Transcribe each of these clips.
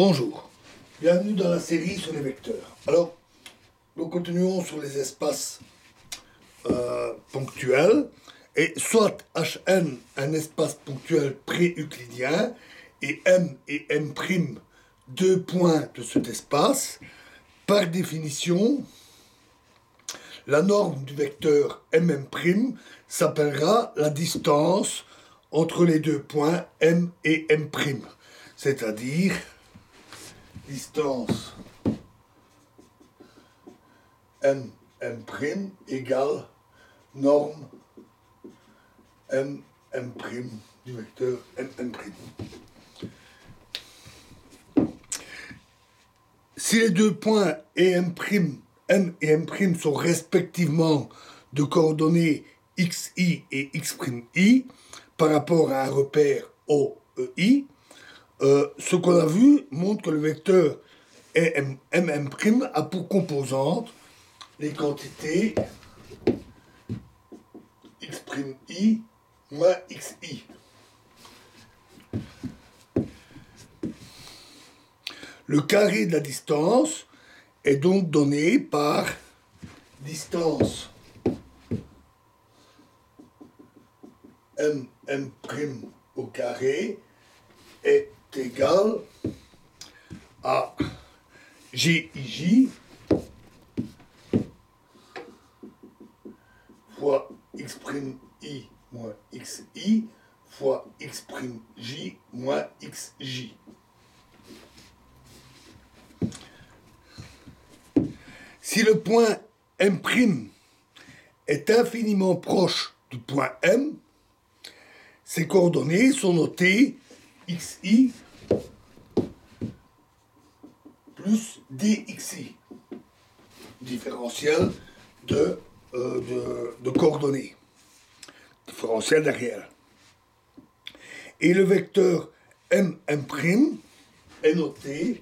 Bonjour, bienvenue dans la série sur les vecteurs. Alors, nous continuons sur les espaces ponctuels, et soit Hn un espace ponctuel pré-euclidien, et M, deux points de cet espace, par définition, la norme du vecteur mm' s'appellera la distance entre les deux points M et M', c'est-à-dire distance M' égale norme M' du vecteur M'. Si les deux points M et M' sont respectivement de coordonnées xi et x'I par rapport à un repère OEI, ce qu'on a vu montre que le vecteur M' a pour composante les quantités x'I moins xi. Le carré de la distance est donc donné par distance M' au carré est égal à GIJ fois x'I moins xi fois x'J moins xj. Si le point M' est infiniment proche du point M, ses coordonnées sont notées xi plus dxi, différentiel de coordonnées, différentiel de réel. Et le vecteur M' est noté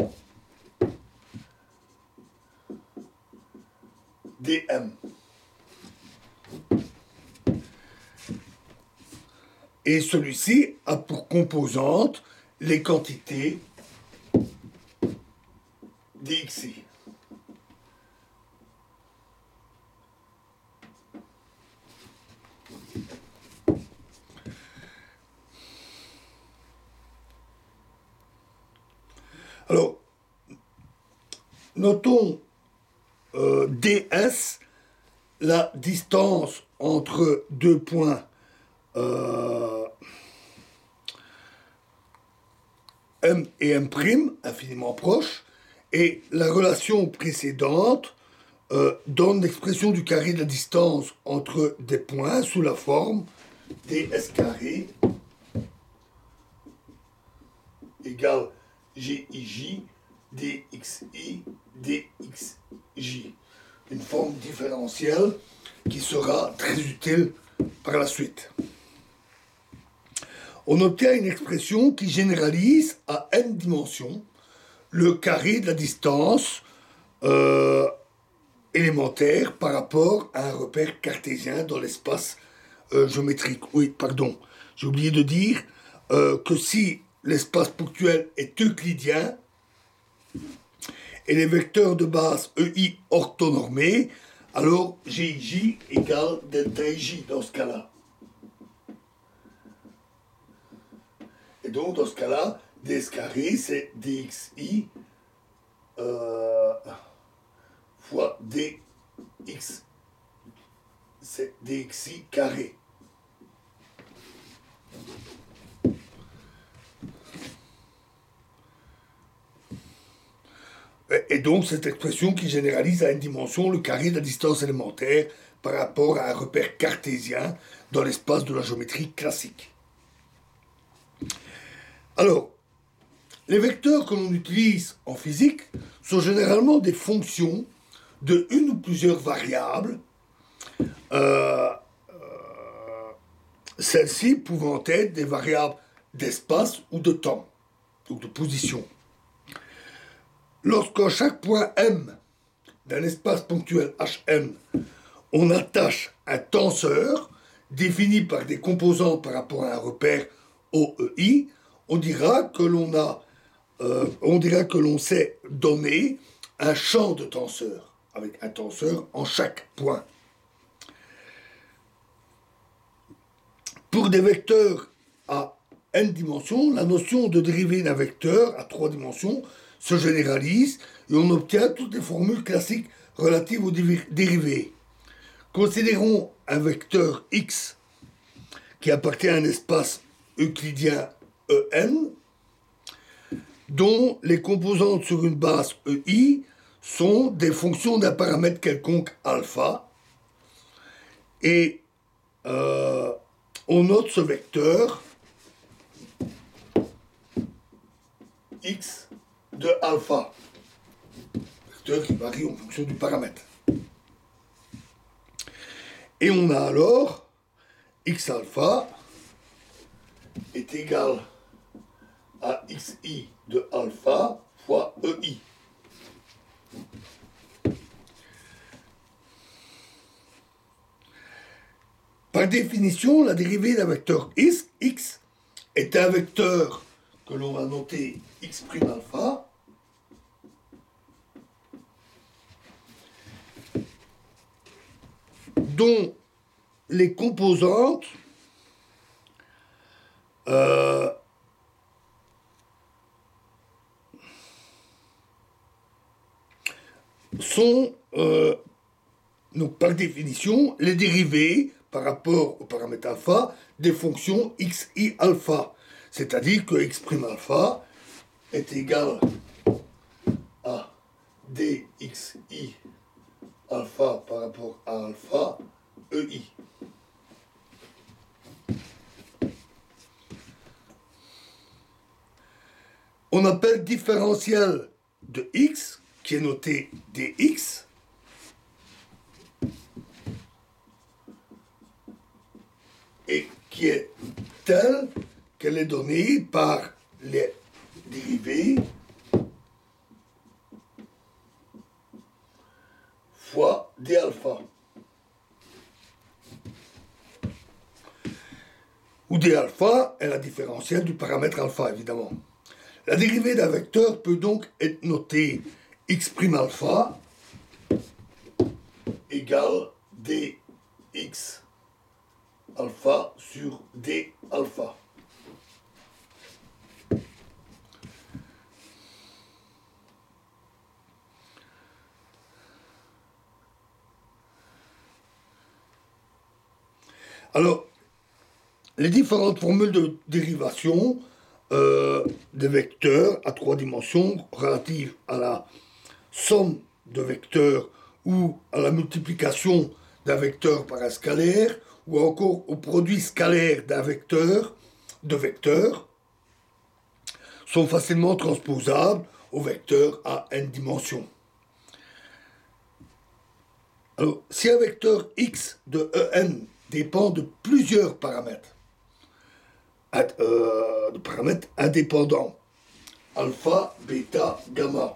dm. Et celui-ci a pour composante les quantités dxi. Alors, notons ds, la distance entre deux points M et M', infiniment proches, et la relation précédente donne l'expression du carré de la distance entre des points sous la forme ds carré égale GIJ dxi dxj, une forme différentielle qui sera très utile par la suite. On obtient une expression qui généralise à n dimensions le carré de la distance élémentaire par rapport à un repère cartésien dans l'espace géométrique. Oui, pardon, j'ai oublié de dire que si l'espace ponctuel est euclidien et les vecteurs de base EI orthonormés, alors GIJ égale delta IJ dans ce cas-là. Et donc dans ce cas-là, ds carré c'est dxi fois dx, c'est dxi carré. Et donc cette expression qui généralise à une dimension le carré de la distance élémentaire par rapport à un repère cartésien dans l'espace de la géométrie classique. Alors, les vecteurs que l'on utilise en physique sont généralement des fonctions de une ou plusieurs variables, celles-ci pouvant être des variables d'espace ou de temps, ou de position. Lorsqu'à chaque point M d'un espace ponctuel Hn, on attache un tenseur défini par des composantes par rapport à un repère OEI, on dira que l'on a on dira que l'on sait donner un champ de tenseur, avec un tenseur en chaque point. Pour des vecteurs à n dimensions, la notion de dérivée d'un vecteur à 3 dimensions se généralise et on obtient toutes les formules classiques relatives aux dérivées. Considérons un vecteur x qui appartient à un espace euclidien En, dont les composantes sur une base EI sont des fonctions d'un paramètre quelconque alpha. Et on note ce vecteur x de alpha, vecteur qui varie en fonction du paramètre. Et on a alors x alpha est égal à xi de alpha fois ei. Par définition, la dérivée d'un vecteur x est un vecteur que l'on va noter x' alpha dont les composantes sont, donc par définition, les dérivées par rapport au paramètre alpha des fonctions xi alpha. C'est-à-dire que x' alpha est égal à dxi alpha par rapport à alpha ei. On appelle différentiel de x, qui est noté dx, et qui est telle qu'elle est donnée par les dérivées fois d alpha. Où d alpha est la différentielle du paramètre alpha, évidemment. La dérivée d'un vecteur peut donc être notée x' alpha égale dx alpha sur d alpha. Alors, les différentes formules de dérivation des vecteurs à 3 dimensions relatives à la somme de vecteurs ou à la multiplication d'un vecteur par un scalaire ou encore au produit scalaire d'un vecteur, de vecteurs, sont facilement transposables aux vecteurs à n dimensions. Alors, si un vecteur x de En dépend de plusieurs paramètres, de paramètres indépendants, alpha, bêta, gamma,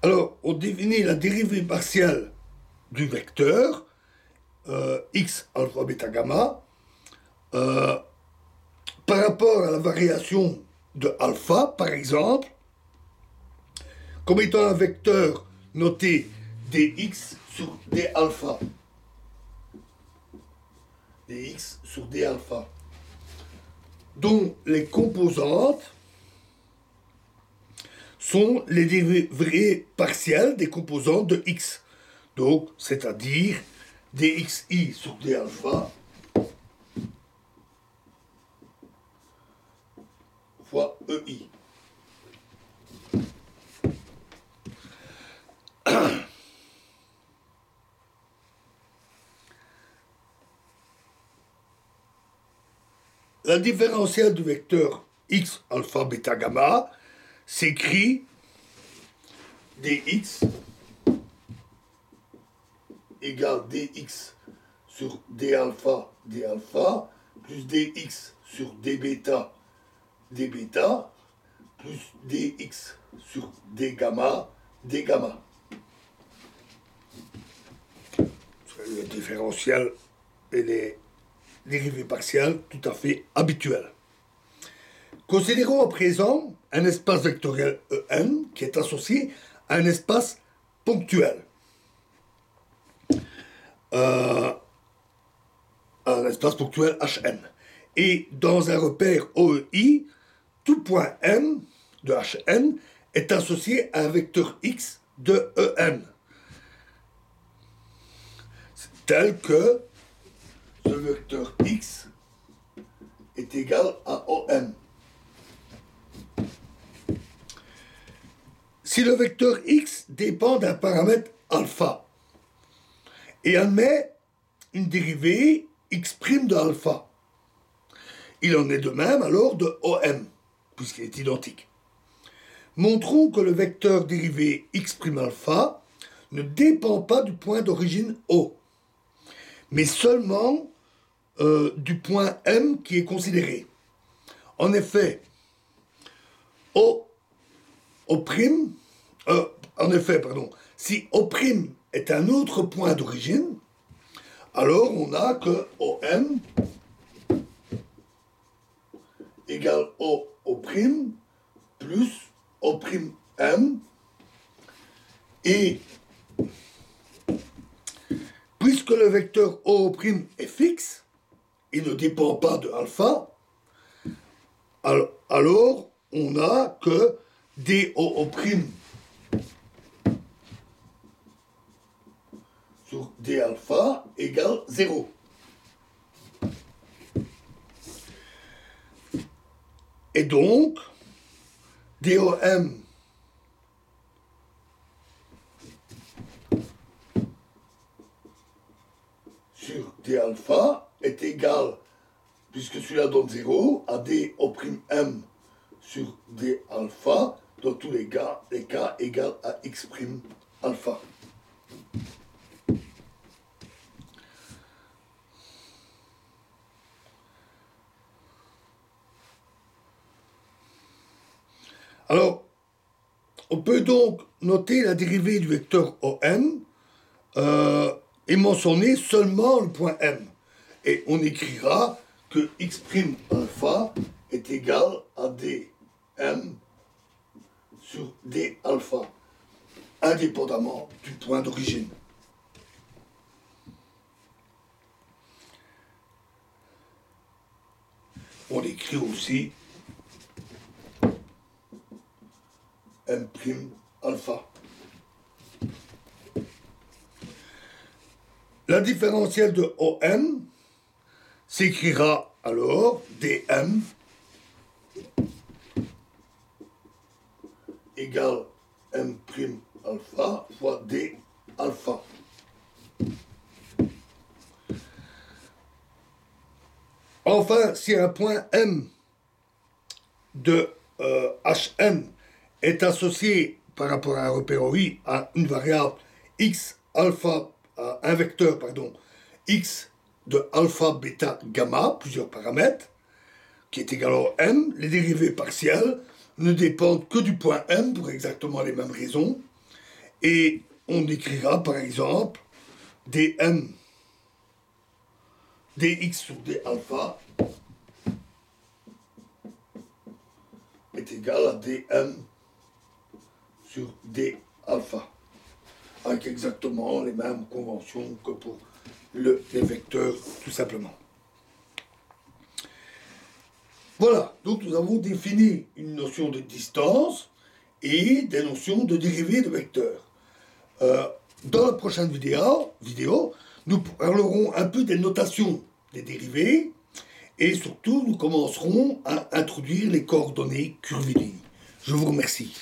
alors on définit la dérivée partielle du vecteur x alpha bêta gamma par rapport à la variation de alpha, par exemple, comme étant un vecteur noté dx sur d alpha. Dx sur d alpha. Dont les composantes sont les dérivées partielles des composantes de x. Donc, c'est-à-dire dxi sur d alpha fois ei. La différentielle du vecteur x alpha bêta gamma s'écrit dx égale dx sur d alpha plus dx sur d bêta plus dx sur d gamma. le différentiel et les dérivées partielles tout à fait habituelles. Considérons à présent un espace vectoriel En qui est associé à un espace ponctuel. Un espace ponctuel Hn. Et dans un repère OEI, tout point M de Hn est associé à un vecteur X de En. Tel que ce vecteur X est égal à OM. Si le vecteur X dépend d'un paramètre alpha et admet une dérivée X' de alpha, il en est de même alors de OM, puisqu'il est identique. Montrons que le vecteur dérivé X' alpha ne dépend pas du point d'origine O, mais seulement du point M qui est considéré. En effet, si O' est un autre point d'origine, alors on a que OM égale O' plus O'M, et puisque le vecteur O' est fixe, il ne dépend pas de alpha, alors on a que DO' sur D alpha égale 0. Et donc, DOM sur D alpha est égal, puisque celui-là donne 0, à DO'M sur D alpha, dans tous les cas égal à X' alpha. Alors, on peut donc noter la dérivée du vecteur OM et mentionner seulement le point M. Et on écrira que X' alpha est égal à dm sur D alpha, indépendamment du point d'origine. On écrit aussi M' alpha. La différentielle de OM s'écrira alors dm égale M' alpha fois D alpha. Enfin, si un point M de Hn est associé par rapport à un repère OI à une variable X alpha, à un vecteur, X de alpha, bêta, gamma, plusieurs paramètres, qui est égal à M, les dérivées partielles ne dépendent que du point M pour exactement les mêmes raisons, et on écrira par exemple dm dx sur d alpha est égal à dm sur d alpha, avec exactement les mêmes conventions que pour les vecteurs, tout simplement. Voilà, donc nous avons défini une notion de distance et des notions de dérivée de vecteurs. Dans la prochaine vidéo, nous parlerons un peu des notations des dérivées et surtout nous commencerons à introduire les coordonnées curvilignes. Je vous remercie.